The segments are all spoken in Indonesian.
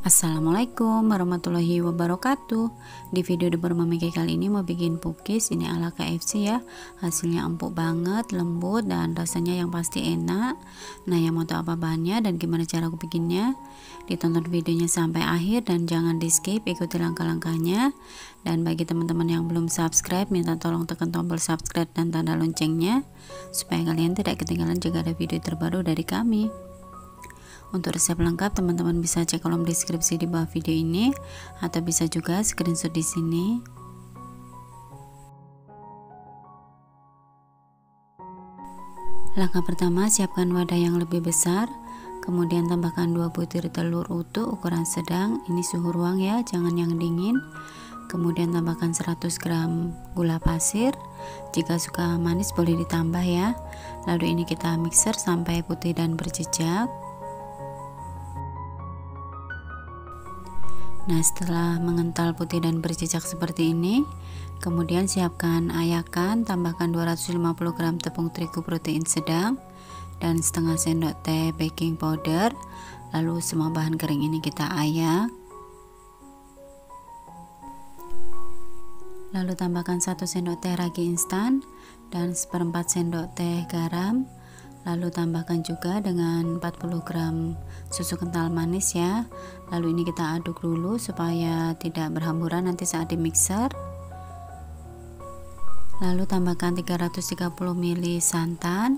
Assalamualaikum warahmatullahi wabarakatuh. Di video dapur Mami Kay kali ini mau bikin pukis ini ala KFC ya. Hasilnya empuk banget, lembut dan rasanya yang pasti enak. Nah, yang mau tahu apa bahannya dan gimana cara aku bikinnya, ditonton videonya sampai akhir dan jangan di skip, ikuti langkah-langkahnya. Dan bagi teman-teman yang belum subscribe, minta tolong tekan tombol subscribe dan tanda loncengnya supaya kalian tidak ketinggalan jika ada video terbaru dari kami. Untuk resep lengkap teman-teman bisa cek kolom deskripsi di bawah video ini atau bisa juga screenshot di sini. Langkah pertama, siapkan wadah yang lebih besar, kemudian tambahkan 2 butir telur utuh ukuran sedang, ini suhu ruang ya, jangan yang dingin. Kemudian tambahkan 100 gram gula pasir, jika suka manis boleh ditambah ya. Lalu ini kita mixer sampai putih dan berjejak. Nah, setelah mengental putih dan berjejak seperti ini, kemudian siapkan ayakan, tambahkan 250 gram tepung terigu protein sedang dan setengah sendok teh baking powder. Lalu semua bahan kering ini kita ayak. Lalu tambahkan 1 sendok teh ragi instan dan 1/4 sendok teh garam. Lalu tambahkan juga dengan 40 gram susu kental manis ya. Lalu ini kita aduk dulu supaya tidak berhamburan nanti saat di mixer. Lalu tambahkan 330 ml santan.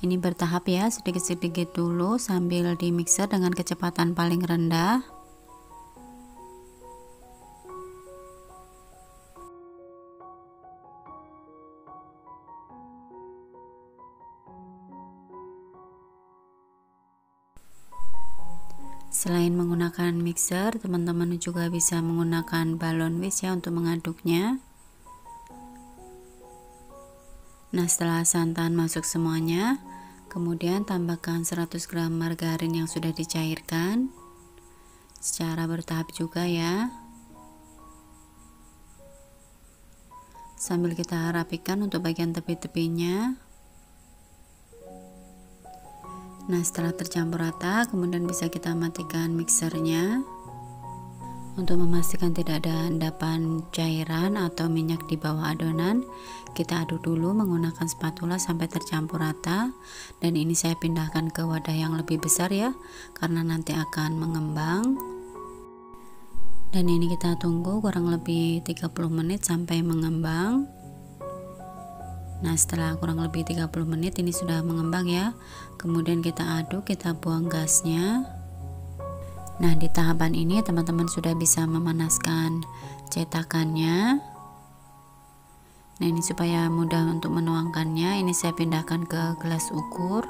Ini bertahap ya, sedikit-sedikit dulu sambil di mixer dengan kecepatan paling rendah. Selain menggunakan mixer, teman-teman juga bisa menggunakan balon whisk ya untuk mengaduknya. Nah, setelah santan masuk semuanya, kemudian tambahkan 100 gram margarin yang sudah dicairkan secara bertahap juga ya. Sambil kita rapikan untuk bagian tepi-tepinya. Nah, setelah tercampur rata, kemudian bisa kita matikan mixernya. Untuk memastikan tidak ada endapan cairan atau minyak di bawah adonan, kita aduk dulu menggunakan spatula sampai tercampur rata. Dan ini saya pindahkan ke wadah yang lebih besar ya, karena nanti akan mengembang. Dan ini kita tunggu kurang lebih 30 menit sampai mengembang. Nah, setelah kurang lebih 30 menit ini sudah mengembang ya. Kemudian kita aduk, kita buang gasnya. Nah, di tahapan ini teman-teman sudah bisa memanaskan cetakannya. Nah, ini supaya mudah untuk menuangkannya, ini saya pindahkan ke gelas ukur.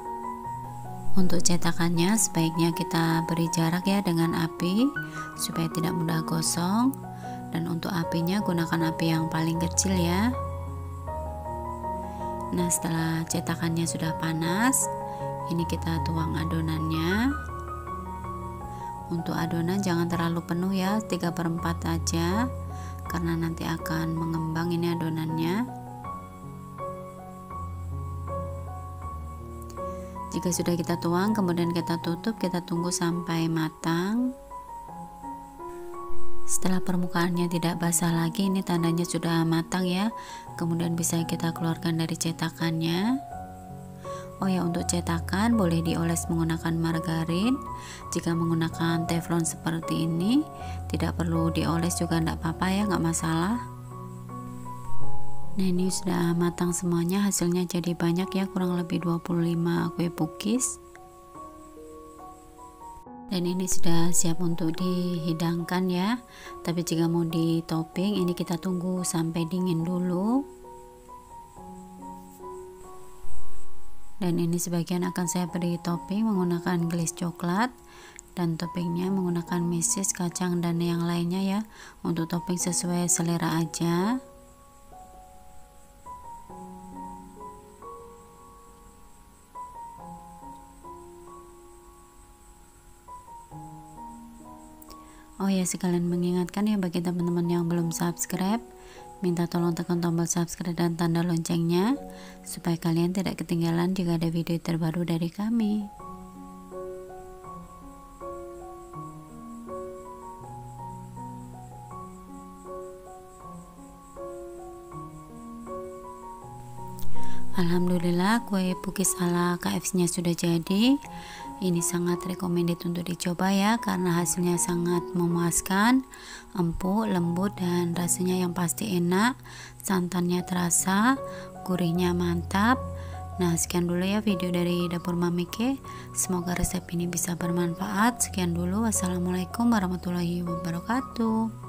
Untuk cetakannya sebaiknya kita beri jarak ya dengan api supaya tidak mudah gosong. Dan untuk apinya gunakan api yang paling kecil ya. Nah, setelah cetakannya sudah panas, ini kita tuang adonannya. Untuk adonan jangan terlalu penuh ya, 3/4 aja, karena nanti akan mengembang ini adonannya. Jika sudah kita tuang, kemudian kita tutup, kita tunggu sampai matang. Setelah permukaannya tidak basah lagi, ini tandanya sudah matang ya. Kemudian bisa kita keluarkan dari cetakannya. Oh ya, untuk cetakan boleh dioles menggunakan margarin. Jika menggunakan teflon seperti ini, tidak perlu dioles juga enggak apa-apa ya, nggak masalah. Nah, ini sudah matang semuanya, hasilnya jadi banyak ya, kurang lebih 25 kue pukis. Dan ini sudah siap untuk dihidangkan ya. Tapi jika mau di topping, ini kita tunggu sampai dingin dulu. Dan ini sebagian akan saya beri topping menggunakan glaze coklat, dan toppingnya menggunakan mesis, kacang dan yang lainnya ya. Untuk topping sesuai selera aja. Oh ya, sekalian mengingatkan ya bagi teman-teman yang belum subscribe, minta tolong tekan tombol subscribe dan tanda loncengnya supaya kalian tidak ketinggalan jika ada video terbaru dari kami. Alhamdulillah, kue pukis ala KFC nya sudah jadi. Ini sangat recommended untuk dicoba ya, karena hasilnya sangat memuaskan, empuk, lembut, dan rasanya yang pasti enak. Santannya terasa, gurihnya mantap. Nah, sekian dulu ya video dari dapur Mamike. Semoga resep ini bisa bermanfaat. Sekian dulu, wassalamualaikum warahmatullahi wabarakatuh.